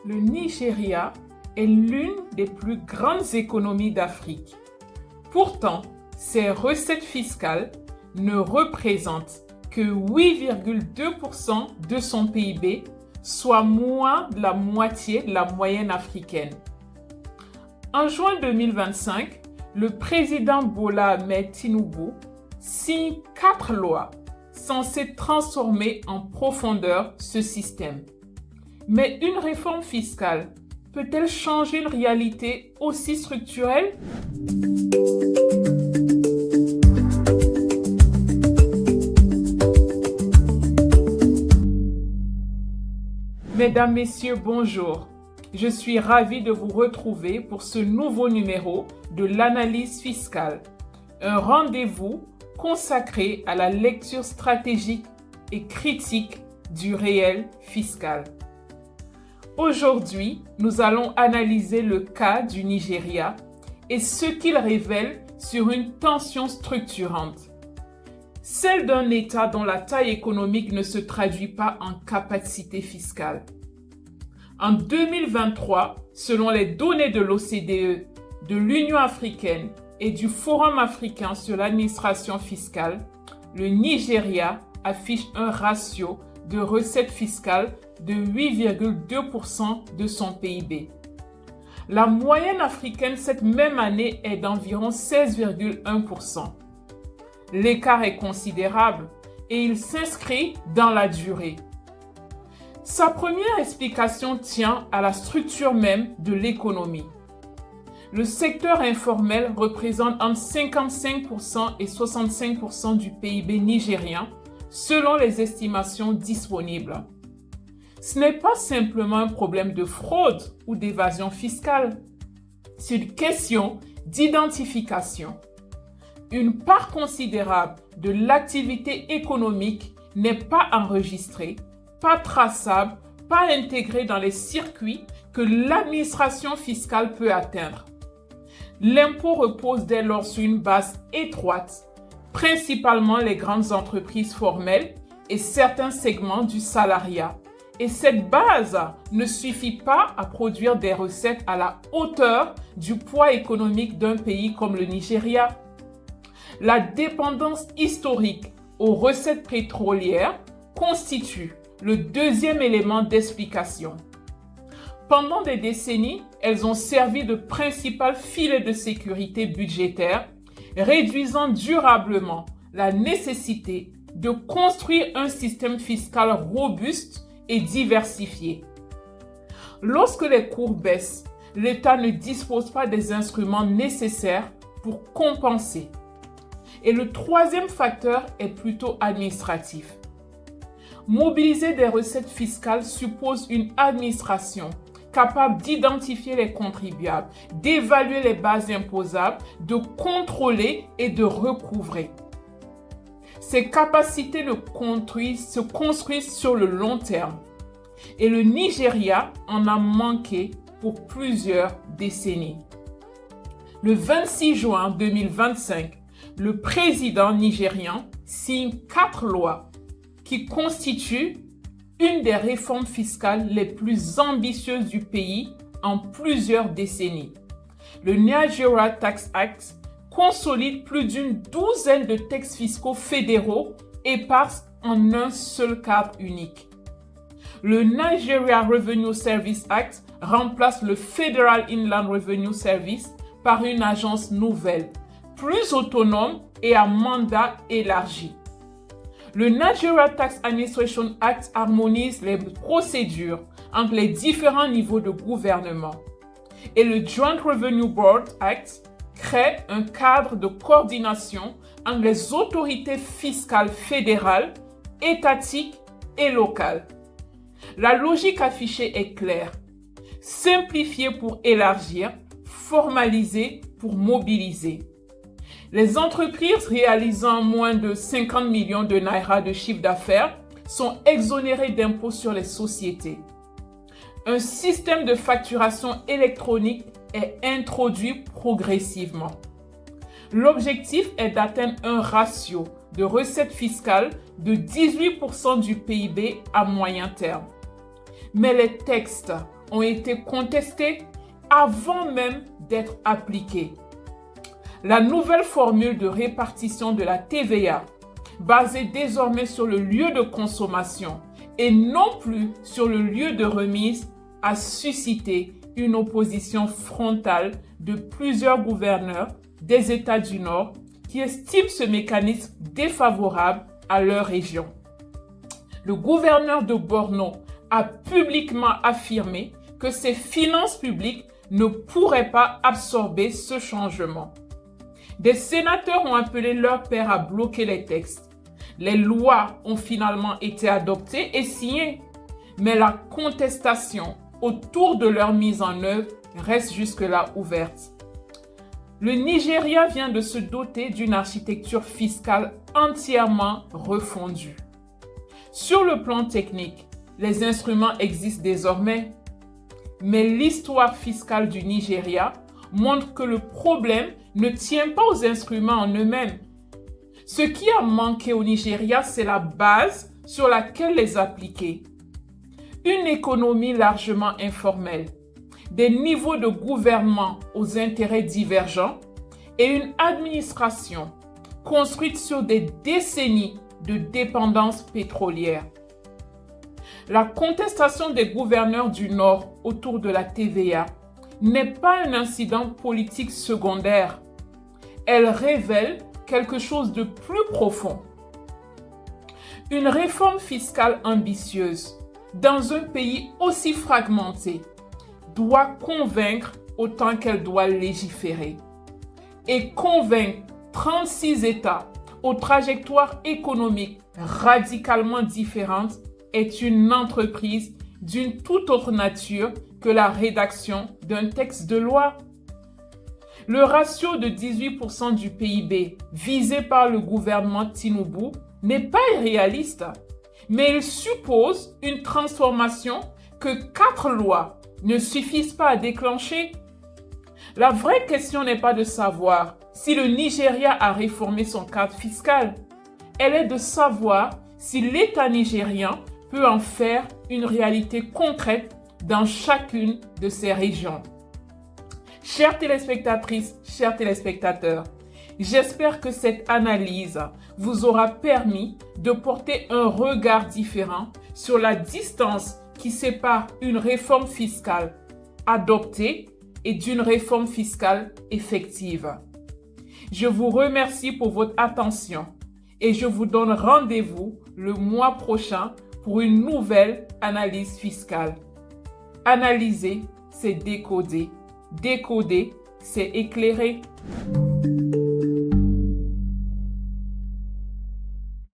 Le Nigeria est l'une des plus grandes économies d'Afrique. Pourtant, ses recettes fiscales ne représentent que 8,2% de son PIB, soit moins de la moitié de la moyenne africaine. En juin 2025, le président Bola Ahmed Tinubu signe 4 lois censées transformer en profondeur ce système. Mais une réforme fiscale peut-elle changer une réalité aussi structurelle? Mesdames, Messieurs, bonjour. Je suis ravie de vous retrouver pour ce nouveau numéro de l'analyse fiscale, un rendez-vous consacré à la lecture stratégique et critique du réel fiscal. Aujourd'hui, nous allons analyser le cas du Nigeria et ce qu'il révèle sur une tension structurante, celle d'un État dont la taille économique ne se traduit pas en capacité fiscale. En 2023, selon les données de l'OCDE, de l'Union africaine et du Forum africain sur l'administration fiscale, le Nigeria affiche un ratio de recettes fiscales de 8,2% de son PIB. La moyenne africaine cette même année est d'environ 16,1%. L'écart est considérable et il s'inscrit dans la durée. Sa première explication tient à la structure même de l'économie. Le secteur informel représente entre 55% et 65% du PIB nigérien, selon les estimations disponibles. Ce n'est pas simplement un problème de fraude ou d'évasion fiscale, c'est une question d'identification. Une part considérable de l'activité économique n'est pas enregistrée, pas traçable, pas intégrée dans les circuits que l'administration fiscale peut atteindre. L'impôt repose dès lors sur une base étroite, principalement les grandes entreprises formelles et certains segments du salariat. Et cette base ne suffit pas à produire des recettes à la hauteur du poids économique d'un pays comme le Nigeria. La dépendance historique aux recettes pétrolières constitue le deuxième élément d'explication. Pendant des décennies, elles ont servi de principal filet de sécurité budgétaire, réduisant durablement la nécessité de construire un système fiscal robuste et diversifié. Lorsque les cours baissent, l'État ne dispose pas des instruments nécessaires pour compenser. Et le troisième facteur est plutôt administratif. Mobiliser des recettes fiscales suppose une administration capable d'identifier les contribuables, d'évaluer les bases imposables, de contrôler et de recouvrer. Ces capacités se construisent sur le long terme. Et le Nigeria en a manqué pour plusieurs décennies. Le 26 juin 2025, le président nigérian signe 4 lois qui constituent une des réformes fiscales les plus ambitieuses du pays en plusieurs décennies. Le Nigeria Tax Act consolide plus d'une douzaine de textes fiscaux fédéraux épars en un seul cadre unique. Le Nigeria Revenue Service Act remplace le Federal Inland Revenue Service par une agence nouvelle, plus autonome et à mandat élargi. Le Nigeria Tax Administration Act harmonise les procédures entre les différents niveaux de gouvernement. Et le Joint Revenue Board Act crée un cadre de coordination entre les autorités fiscales fédérales, étatiques et locales. La logique affichée est claire. Simplifier pour élargir, formaliser pour mobiliser. Les entreprises réalisant moins de 50 millions de naira de chiffre d'affaires sont exonérées d'impôts sur les sociétés. Un système de facturation électronique est introduit progressivement. L'objectif est d'atteindre un ratio de recettes fiscales de 18% du PIB à moyen terme. Mais les textes ont été contestées avant même d'être appliquées. La nouvelle formule de répartition de la TVA, basée désormais sur le lieu de consommation et non plus sur le lieu de remise, a suscité une opposition frontale de plusieurs gouverneurs des États du Nord qui estiment ce mécanisme défavorable à leur région. Le gouverneur de Borno a publiquement affirmé que ses finances publiques ne pourraient pas absorber ce changement. Des sénateurs ont appelé leur père à bloquer les textes. Les lois ont finalement été adoptées et signées, mais la contestation autour de leur mise en œuvre reste jusque-là ouverte. Le Nigeria vient de se doter d'une architecture fiscale entièrement refondue. Sur le plan technique, les instruments existent désormais, mais l'histoire fiscale du Nigeria montre que le problème ne tient pas aux instruments en eux-mêmes. Ce qui a manqué au Nigeria, c'est la base sur laquelle les appliquer. Une économie largement informelle, des niveaux de gouvernement aux intérêts divergents et une administration construite sur des décennies de dépendance pétrolière. La contestation des gouverneurs du Nord autour de la TVA n'est pas un incident politique secondaire. Elle révèle quelque chose de plus profond. Une réforme fiscale ambitieuse dans un pays aussi fragmenté doit convaincre autant qu'elle doit légiférer. Et convaincre 36 États aux trajectoires économiques radicalement différentes est une entreprise d'une toute autre nature que la rédaction d'un texte de loi. Le ratio de 18% du PIB visé par le gouvernement Tinubu n'est pas irréaliste, mais il suppose une transformation que 4 lois ne suffisent pas à déclencher. La vraie question n'est pas de savoir si le Nigeria a réformé son cadre fiscal. Elle est de savoir si l'État nigérian peut en faire une réalité concrète dans chacune de ses régions. Chères téléspectatrices, chers téléspectateurs, j'espère que cette analyse vous aura permis de porter un regard différent sur la distance qui sépare une réforme fiscale adoptée et d'une réforme fiscale effective. Je vous remercie pour votre attention et je vous donne rendez-vous le mois prochain pour une nouvelle analyse fiscale. Analyser, c'est décoder. Décoder, c'est éclairer.